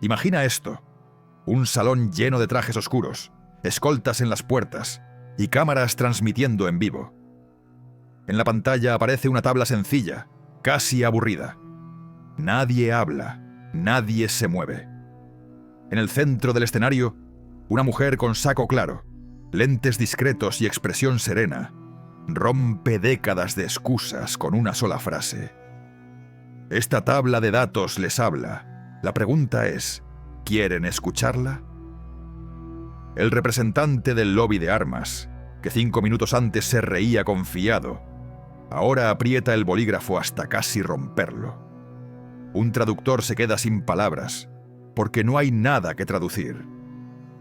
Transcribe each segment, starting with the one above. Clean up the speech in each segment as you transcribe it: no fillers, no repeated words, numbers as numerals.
Imagina esto: un salón lleno de trajes oscuros, escoltas en las puertas y cámaras transmitiendo en vivo. En la pantalla aparece una tabla sencilla, casi aburrida. Nadie habla, nadie se mueve. En el centro del escenario, una mujer con saco claro, lentes discretos y expresión serena, rompe décadas de excusas con una sola frase. Esta tabla de datos les habla. La pregunta es, ¿quieren escucharla? El representante del lobby de armas, que 5 minutos antes se reía confiado, ahora aprieta el bolígrafo hasta casi romperlo. Un traductor se queda sin palabras, porque no hay nada que traducir.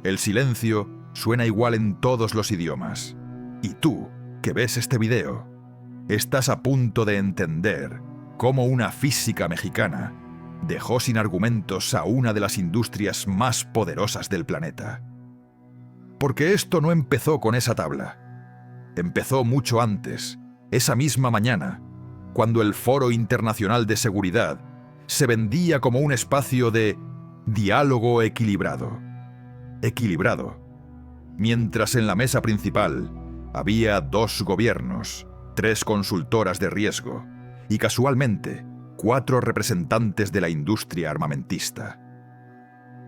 El silencio suena igual en todos los idiomas. Y tú, que ves este video, estás a punto de entender cómo una física mexicana dejó sin argumentos a una de las industrias más poderosas del planeta. Porque esto no empezó con esa tabla. Empezó mucho antes, esa misma mañana, cuando el Foro Internacional de Seguridad se vendía como un espacio de diálogo equilibrado. Equilibrado. Mientras en la mesa principal había 2 gobiernos, 3 consultoras de riesgo y casualmente 4 representantes de la industria armamentista.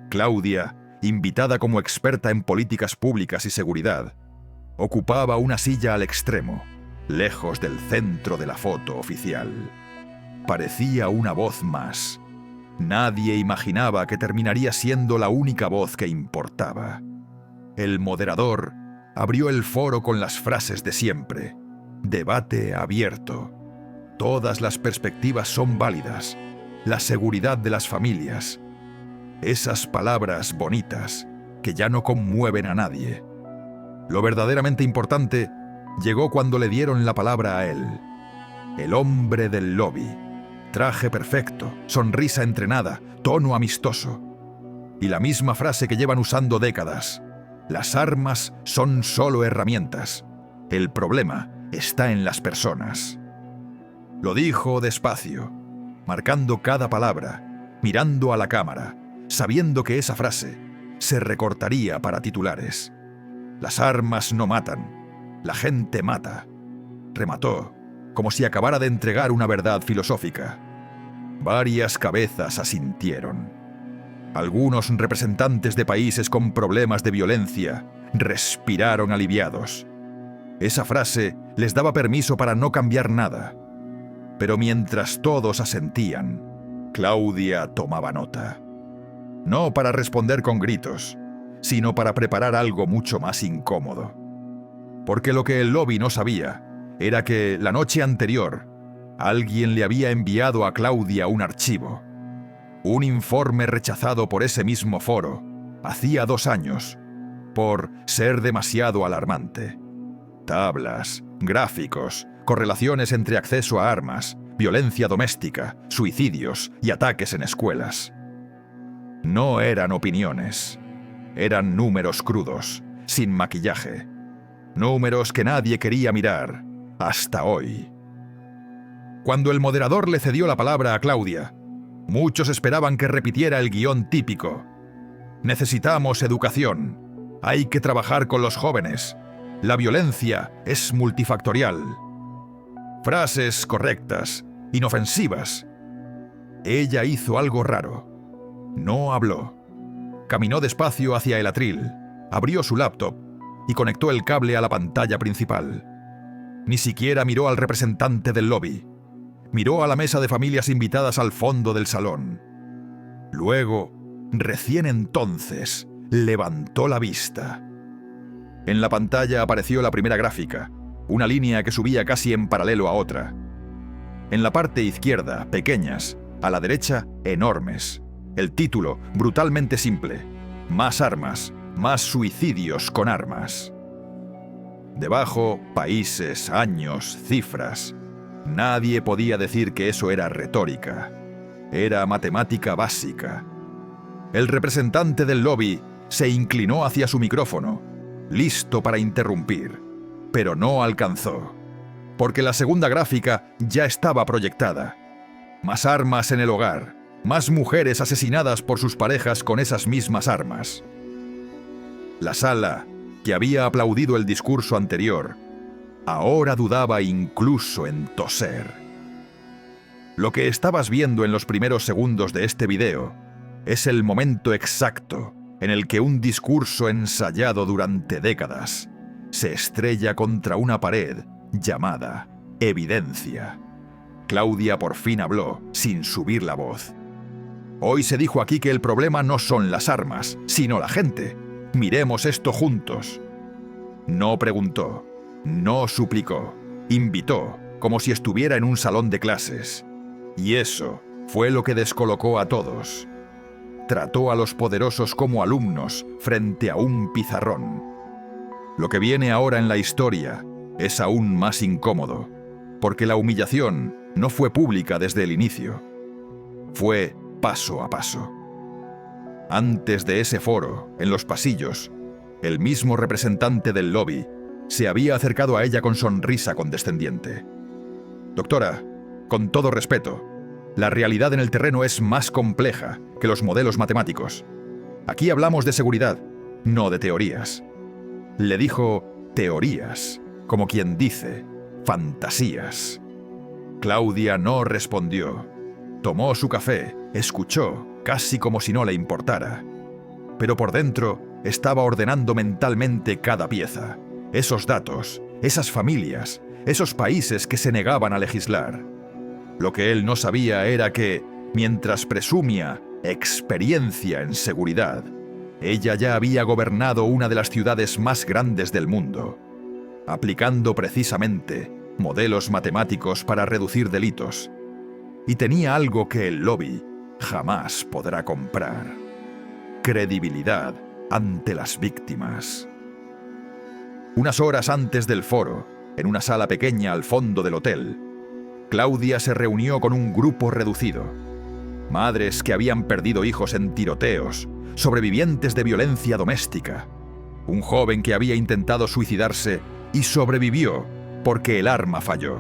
Claudia, invitada como experta en políticas públicas y seguridad, ocupaba una silla al extremo, lejos del centro de la foto oficial. Parecía una voz más. Nadie imaginaba que terminaría siendo la única voz que importaba. El moderador abrió el foro con las frases de siempre. Debate abierto. Todas las perspectivas son válidas. La seguridad de las familias. Esas palabras bonitas que ya no conmueven a nadie. Lo verdaderamente importante llegó cuando le dieron la palabra a él. El hombre del lobby. Traje perfecto, sonrisa entrenada, tono amistoso. Y la misma frase que llevan usando décadas. Las armas son solo herramientas. El problema está en las personas. Lo dijo despacio, marcando cada palabra, mirando a la cámara, sabiendo que esa frase se recortaría para titulares. Las armas no matan, la gente mata. Remató, como si acabara de entregar una verdad filosófica. Varias cabezas asintieron. Algunos representantes de países con problemas de violencia respiraron aliviados. Esa frase les daba permiso para no cambiar nada. Pero mientras todos asentían, Claudia tomaba nota. No para responder con gritos, sino para preparar algo mucho más incómodo. Porque lo que el lobby no sabía era que la noche anterior alguien le había enviado a Claudia un archivo. Un informe rechazado por ese mismo foro, hacía 2 años, por ser demasiado alarmante. Tablas, gráficos, correlaciones entre acceso a armas, violencia doméstica, suicidios y ataques en escuelas. No eran opiniones, eran números crudos, sin maquillaje. Números que nadie quería mirar, hasta hoy. Cuando el moderador le cedió la palabra a Claudia, muchos esperaban que repitiera el guión típico. Necesitamos educación. Hay que trabajar con los jóvenes. La violencia es multifactorial. Frases correctas, inofensivas. Ella hizo algo raro. No habló. Caminó despacio hacia el atril, abrió su laptop y conectó el cable a la pantalla principal. Ni siquiera miró al representante del lobby. Miró a la mesa de familias invitadas al fondo del salón. Luego, recién entonces, levantó la vista. En la pantalla apareció la primera gráfica, una línea que subía casi en paralelo a otra. En la parte izquierda, pequeñas, a la derecha, enormes. El título, brutalmente simple: Más armas, más suicidios con armas. Debajo, países, años, cifras. Nadie podía decir que eso era retórica. Era matemática básica. El representante del lobby se inclinó hacia su micrófono, listo para interrumpir, pero no alcanzó, porque la segunda gráfica ya estaba proyectada. Más armas en el hogar, más mujeres asesinadas por sus parejas con esas mismas armas. La sala, que había aplaudido el discurso anterior, ahora dudaba incluso en toser. Lo que estabas viendo en los primeros segundos de este video es el momento exacto en el que un discurso ensayado durante décadas se estrella contra una pared llamada evidencia. Claudia por fin habló, sin subir la voz. Hoy se dijo aquí que el problema no son las armas, sino la gente. Miremos esto juntos. No preguntó, no suplicó, invitó, como si estuviera en un salón de clases. Y eso fue lo que descolocó a todos. Trató a los poderosos como alumnos frente a un pizarrón. Lo que viene ahora en la historia es aún más incómodo, porque la humillación no fue pública desde el inicio. Fue paso a paso. Antes de ese foro, en los pasillos, el mismo representante del lobby se había acercado a ella con sonrisa condescendiente. Doctora, con todo respeto, la realidad en el terreno es más compleja que los modelos matemáticos. Aquí hablamos de seguridad, no de teorías. Le dijo teorías, como quien dice fantasías. Claudia no respondió. Tomó su café, escuchó, casi como si no le importara. Pero por dentro estaba ordenando mentalmente cada pieza. Esos datos, esas familias, esos países que se negaban a legislar. Lo que él no sabía era que, mientras presumía experiencia en seguridad, ella ya había gobernado una de las ciudades más grandes del mundo, aplicando precisamente modelos matemáticos para reducir delitos. Y tenía algo que el lobby jamás podrá comprar: credibilidad ante las víctimas. Unas horas antes del foro, en una sala pequeña al fondo del hotel, Claudia se reunió con un grupo reducido. Madres que habían perdido hijos en tiroteos, sobrevivientes de violencia doméstica, un joven que había intentado suicidarse y sobrevivió porque el arma falló.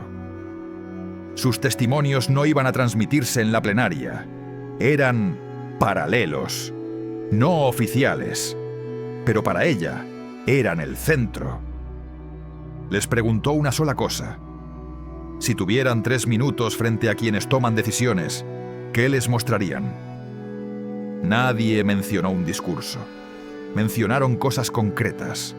Sus testimonios no iban a transmitirse en la plenaria. Eran paralelos, no oficiales, pero para ella eran el centro. Les preguntó una sola cosa. Si tuvieran 3 minutos frente a quienes toman decisiones, ¿qué les mostrarían? Nadie mencionó un discurso. Mencionaron cosas concretas.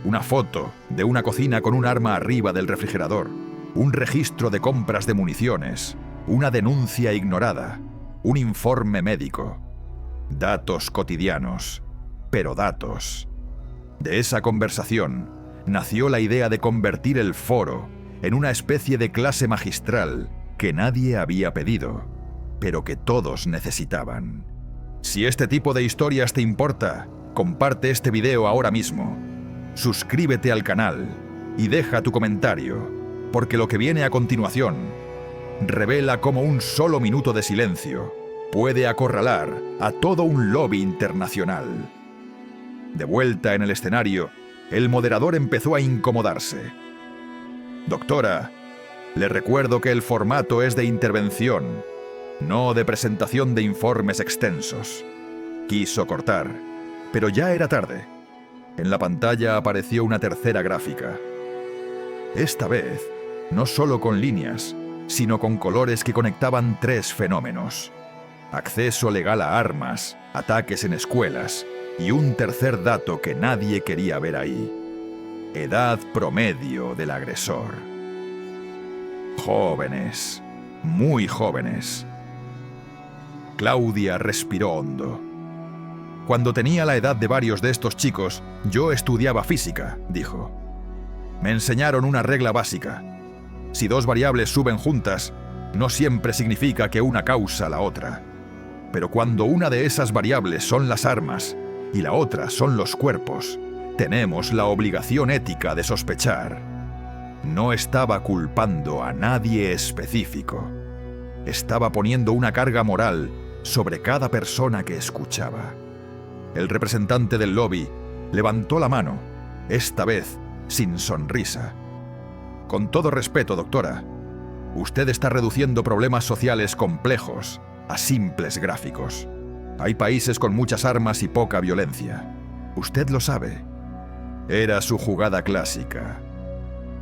Una foto de una cocina con un arma arriba del refrigerador, un registro de compras de municiones, una denuncia ignorada, un informe médico. Datos cotidianos, pero datos. De esa conversación nació la idea de convertir el foro en una especie de clase magistral que nadie había pedido, pero que todos necesitaban. Si este tipo de historias te importa, comparte este video ahora mismo. Suscríbete al canal y deja tu comentario, porque lo que viene a continuación revela cómo un solo minuto de silencio puede acorralar a todo un lobby internacional. De vuelta en el escenario, el moderador empezó a incomodarse. Doctora, le recuerdo que el formato es de intervención, no de presentación de informes extensos. Quiso cortar, pero ya era tarde. En la pantalla apareció una tercera gráfica. Esta vez, no solo con líneas, sino con colores que conectaban 3 fenómenos: acceso legal a armas, ataques en escuelas y un tercer dato que nadie quería ver ahí: edad promedio del agresor. Jóvenes, muy jóvenes. Claudia respiró hondo. Cuando tenía la edad de varios de estos chicos, yo estudiaba física, dijo. Me enseñaron una regla básica. Si 2 variables suben juntas, no siempre significa que una causa la otra. Pero cuando una de esas variables son las armas y la otra son los cuerpos, tenemos la obligación ética de sospechar. No estaba culpando a nadie específico. Estaba poniendo una carga moral sobre cada persona que escuchaba. El representante del lobby levantó la mano, esta vez sin sonrisa. Con todo respeto, doctora, usted está reduciendo problemas sociales complejos a simples gráficos. Hay países con muchas armas y poca violencia. Usted lo sabe. Era su jugada clásica.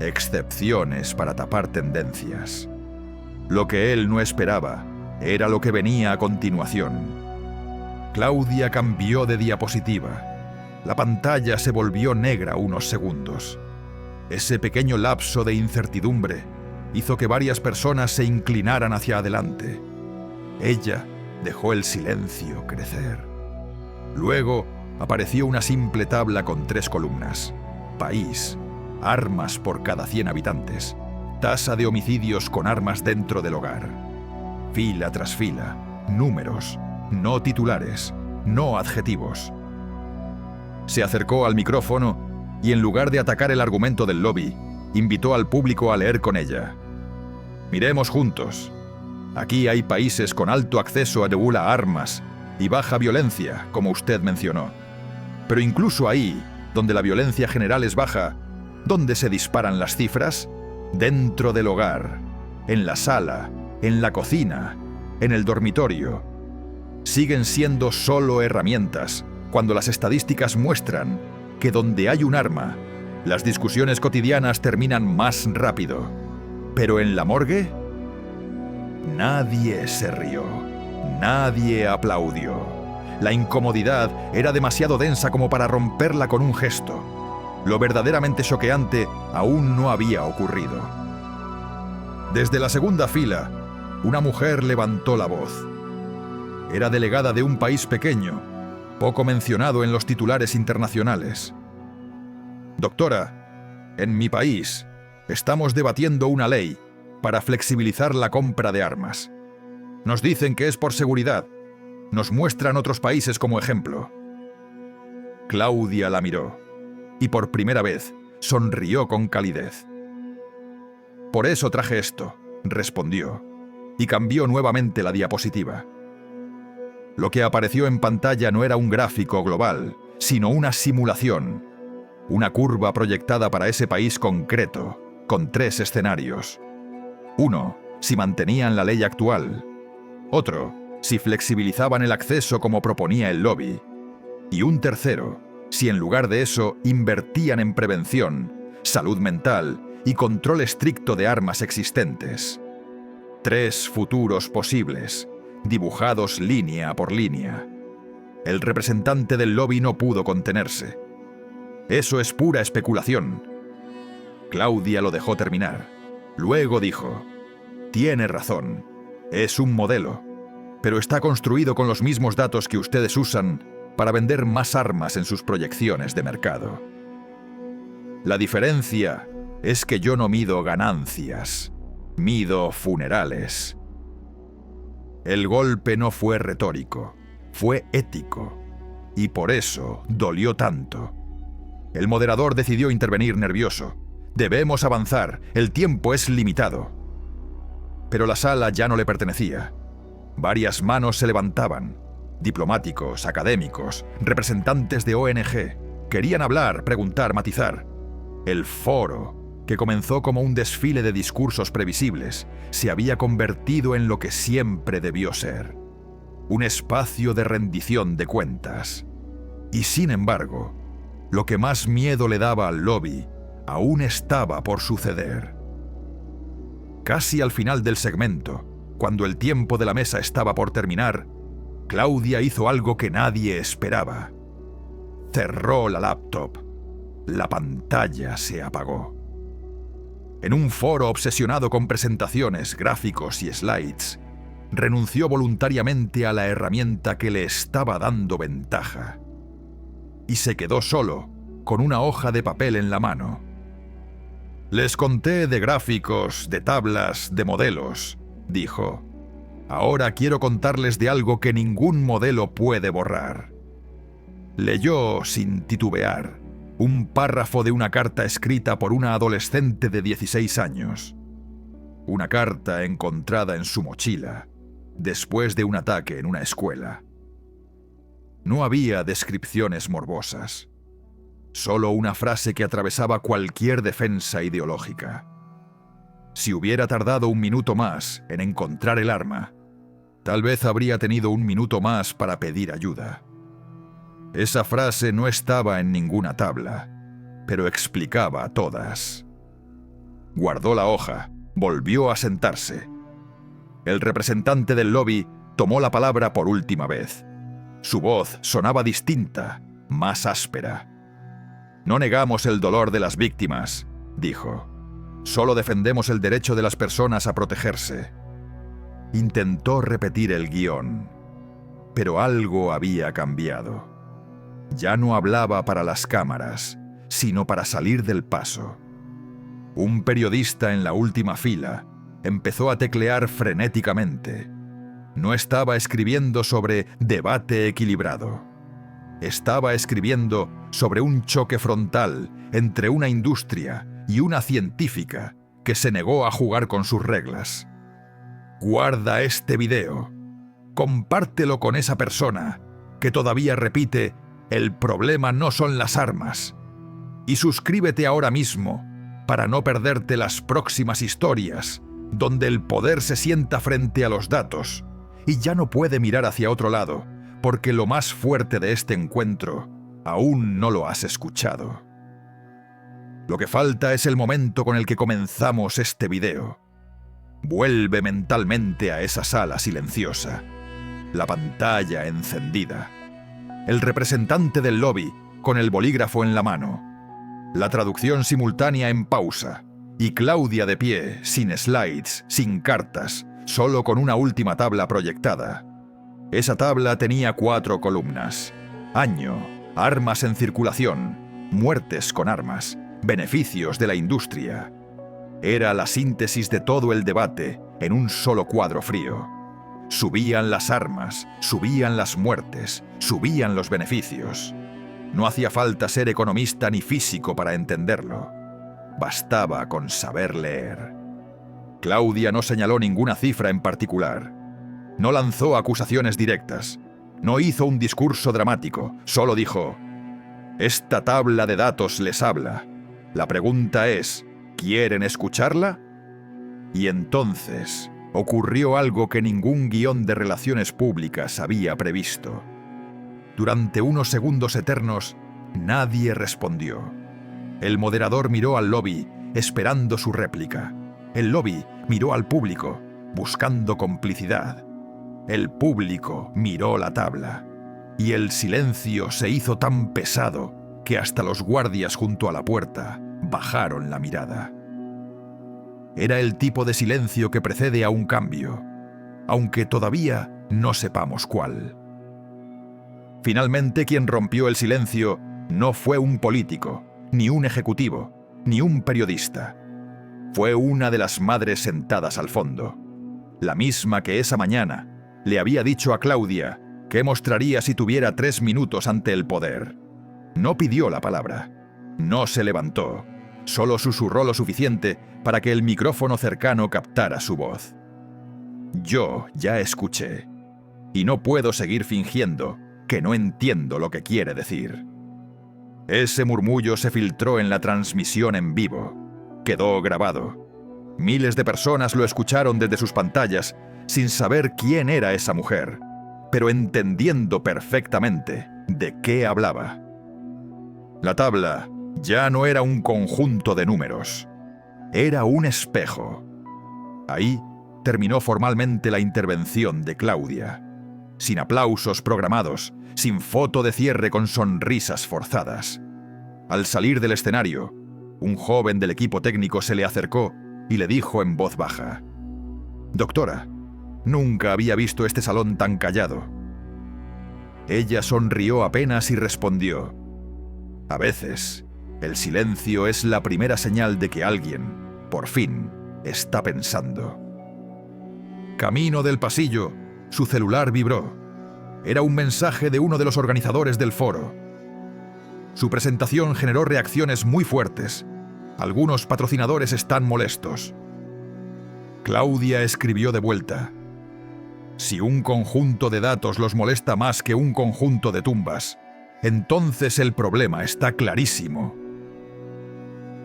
Excepciones para tapar tendencias. Lo que él no esperaba era lo que venía a continuación. Claudia cambió de diapositiva. La pantalla se volvió negra unos segundos. Ese pequeño lapso de incertidumbre hizo que varias personas se inclinaran hacia adelante. Ella dejó el silencio crecer. Luego apareció una simple tabla con 3 columnas. País, armas por cada 100 habitantes, tasa de homicidios con armas dentro del hogar. Fila tras fila, números, no titulares, no adjetivos. Se acercó al micrófono y en lugar de atacar el argumento del lobby, invitó al público a leer con ella. Miremos juntos. Aquí hay países con alto acceso a armas y baja violencia, como usted mencionó. Pero incluso ahí, donde la violencia general es baja, ¿dónde se disparan las cifras? Dentro del hogar, en la sala, en la cocina, en el dormitorio. Siguen siendo solo herramientas cuando las estadísticas muestran que donde hay un arma, las discusiones cotidianas terminan más rápido. Pero en la morgue, nadie se rió, nadie aplaudió. La incomodidad era demasiado densa como para romperla con un gesto. Lo verdaderamente choqueante aún no había ocurrido. Desde la segunda fila, una mujer levantó la voz. Era delegada de un país pequeño, poco mencionado en los titulares internacionales. Doctora, en mi país estamos debatiendo una ley para flexibilizar la compra de armas. Nos dicen que es por seguridad. Nos muestran otros países como ejemplo. Claudia la miró y por primera vez sonrió con calidez. Por eso traje esto, respondió, y cambió nuevamente la diapositiva. Lo que apareció en pantalla no era un gráfico global, sino una simulación, una curva proyectada para ese país concreto, con 3 escenarios. Uno, si mantenían la ley actual. Otro, si flexibilizaban el acceso como proponía el lobby. Y un tercero, si en lugar de eso invertían en prevención, salud mental y control estricto de armas existentes. 3 futuros posibles, dibujados línea por línea. El representante del lobby no pudo contenerse. Eso es pura especulación. Claudia lo dejó terminar. Luego dijo: tiene razón, es un modelo, pero está construido con los mismos datos que ustedes usan para vender más armas en sus proyecciones de mercado. La diferencia es que yo no mido ganancias, mido funerales. El golpe no fue retórico, fue ético, y por eso dolió tanto. El moderador decidió intervenir nervioso. Debemos avanzar, el tiempo es limitado. Pero la sala ya no le pertenecía. Varias manos se levantaban. Diplomáticos, académicos, representantes de ONG. Querían hablar, preguntar, matizar. El foro, que comenzó como un desfile de discursos previsibles, se había convertido en lo que siempre debió ser: un espacio de rendición de cuentas. Y sin embargo, lo que más miedo le daba al lobby aún estaba por suceder. Casi al final del segmento, cuando el tiempo de la mesa estaba por terminar, Claudia hizo algo que nadie esperaba. Cerró la laptop. La pantalla se apagó. En un foro obsesionado con presentaciones, gráficos y slides, renunció voluntariamente a la herramienta que le estaba dando ventaja. Y se quedó solo, con una hoja de papel en la mano. Les conté de gráficos, de tablas, de modelos, dijo. Ahora quiero contarles de algo que ningún modelo puede borrar. Leyó, sin titubear, un párrafo de una carta escrita por una adolescente de 16 años. Una carta encontrada en su mochila, después de un ataque en una escuela. No había descripciones morbosas. Solo una frase que atravesaba cualquier defensa ideológica. Si hubiera tardado un minuto más en encontrar el arma, Tal vez habría tenido un minuto más para pedir ayuda. Esa frase no estaba en ninguna tabla, pero explicaba todas. Guardó la hoja, volvió a sentarse. El representante del lobby tomó la palabra por última vez. Su voz sonaba distinta, más áspera. «No negamos el dolor de las víctimas», dijo. «Solo defendemos el derecho de las personas a protegerse». Intentó repetir el guión, pero algo había cambiado. Ya no hablaba para las cámaras, sino para salir del paso. Un periodista en la última fila empezó a teclear frenéticamente. No estaba escribiendo sobre debate equilibrado. Estaba escribiendo sobre un choque frontal entre una industria y una científica que se negó a jugar con sus reglas. Guarda este video. Compártelo con esa persona que todavía repite: el problema no son las armas. Y suscríbete ahora mismo para no perderte las próximas historias donde el poder se sienta frente a los datos y ya no puede mirar hacia otro lado, porque lo más fuerte de este encuentro aún no lo has escuchado. Lo que falta es el momento con el que comenzamos este video. Vuelve mentalmente a esa sala silenciosa, la pantalla encendida, el representante del lobby con el bolígrafo en la mano, la traducción simultánea en pausa, y Claudia de pie, sin slides, sin cartas, solo con una última tabla proyectada. Esa tabla tenía 4 columnas: año, armas en circulación, muertes con armas, beneficios de la industria. Era la síntesis de todo el debate en un solo cuadro frío. Subían las armas, subían las muertes, subían los beneficios. No hacía falta ser economista ni físico para entenderlo. Bastaba con saber leer. Claudia no señaló ninguna cifra en particular. No lanzó acusaciones directas. No hizo un discurso dramático. Solo dijo: «Esta tabla de datos les habla. La pregunta es, ¿quieren escucharla?». Y entonces ocurrió algo que ningún guión de relaciones públicas había previsto. Durante unos segundos eternos, nadie respondió. El moderador miró al lobby, esperando su réplica. El lobby miró al público, buscando complicidad. El público miró la tabla. Y el silencio se hizo tan pesado que hasta los guardias junto a la puerta bajaron la mirada. Era el tipo de silencio que precede a un cambio, aunque todavía no sepamos cuál. Finalmente, quien rompió el silencio no fue un político, ni un ejecutivo, ni un periodista. Fue una de las madres sentadas al fondo, la misma que esa mañana le había dicho a Claudia qué mostraría si tuviera 3 minutos ante el poder. No pidió la palabra, no se levantó, solo susurró lo suficiente para que el micrófono cercano captara su voz. Yo ya escuché, y no puedo seguir fingiendo que no entiendo lo que quiere decir. Ese murmullo se filtró en la transmisión en vivo. Quedó grabado. Miles de personas lo escucharon desde sus pantallas sin saber quién era esa mujer, pero entendiendo perfectamente de qué hablaba. La tabla ya no era un conjunto de números. Era un espejo. Ahí terminó formalmente la intervención de Claudia. Sin aplausos programados, sin foto de cierre con sonrisas forzadas. Al salir del escenario, un joven del equipo técnico se le acercó y le dijo en voz baja: «Doctora, nunca había visto este salón tan callado». Ella sonrió apenas y respondió: «A veces, el silencio es la primera señal de que alguien, por fin, está pensando». Camino del pasillo, su celular vibró. Era un mensaje de uno de los organizadores del foro. Su presentación generó reacciones muy fuertes. Algunos patrocinadores están molestos. Claudia escribió de vuelta: «Si un conjunto de datos los molesta más que un conjunto de tumbas, entonces el problema está clarísimo».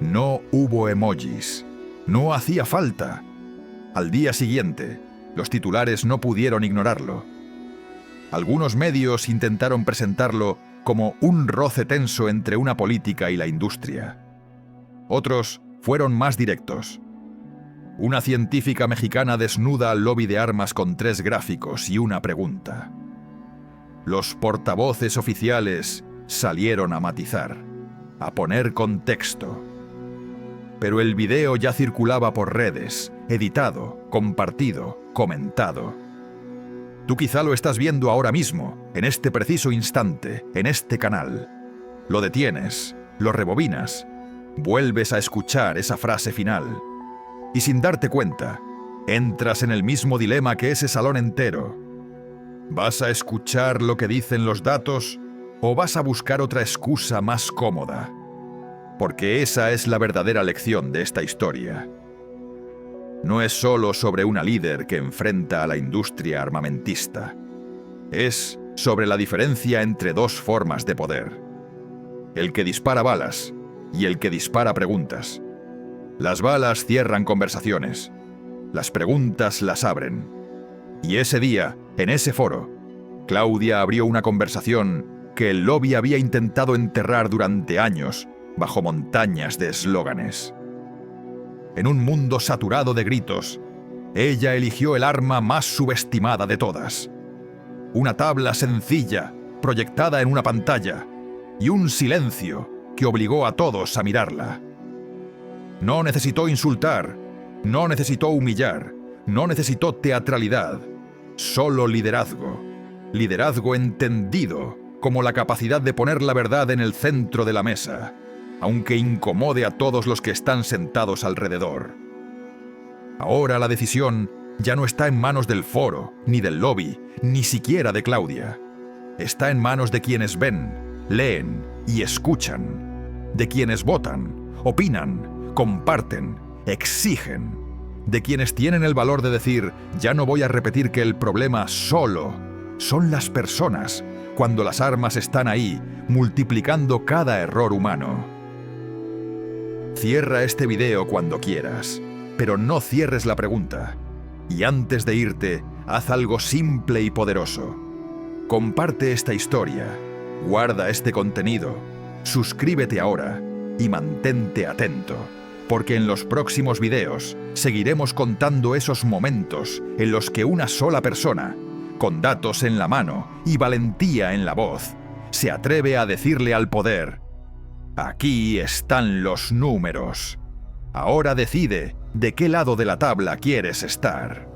No hubo emojis. No hacía falta. Al día siguiente, Los titulares no pudieron ignorarlo. Algunos medios intentaron presentarlo como un roce tenso entre una política y la industria. Otros fueron más directos. Una científica mexicana desnuda al lobby de armas con 3 gráficos y una pregunta. Los portavoces oficiales salieron a matizar, a poner contexto. Pero el video ya circulaba por redes, editado, compartido, comentado. Tú quizá lo estás viendo ahora mismo, en este preciso instante, en este canal. Lo detienes, lo rebobinas, vuelves a escuchar esa frase final. Y sin darte cuenta, entras en el mismo dilema que ese salón entero. ¿Vas a escuchar lo que dicen los datos o vas a buscar otra excusa más cómoda? Porque esa es la verdadera lección de esta historia. No es solo sobre una líder que enfrenta a la industria armamentista. Es sobre la diferencia entre 2 formas de poder. El que dispara balas y el que dispara preguntas. Las balas cierran conversaciones. Las preguntas las abren. Y ese día, en ese foro, Claudia abrió una conversación que el lobby había intentado enterrar durante años bajo montañas de eslóganes. En un mundo saturado de gritos, ella eligió el arma más subestimada de todas. Una tabla sencilla, proyectada en una pantalla, y un silencio que obligó a todos a mirarla. No necesitó insultar, no necesitó humillar, no necesitó teatralidad, solo liderazgo. Liderazgo entendido como la capacidad de poner la verdad en el centro de la mesa, aunque incomode a todos los que están sentados alrededor. Ahora la decisión ya no está en manos del foro, ni del lobby, ni siquiera de Claudia. Está en manos de quienes ven, leen y escuchan, de quienes votan, opinan, comparten, exigen, de quienes tienen el valor de decir: ya no voy a repetir que el problema solo son las personas, cuando las armas están ahí, multiplicando cada error humano. Cierra este video cuando quieras, pero no cierres la pregunta. Y antes de irte, haz algo simple y poderoso. Comparte esta historia, guarda este contenido, suscríbete ahora y mantente atento, porque en los próximos videos seguiremos contando esos momentos en los que una sola persona, con datos en la mano y valentía en la voz, se atreve a decirle al poder: aquí están los números. Ahora decide de qué lado de la tabla quieres estar.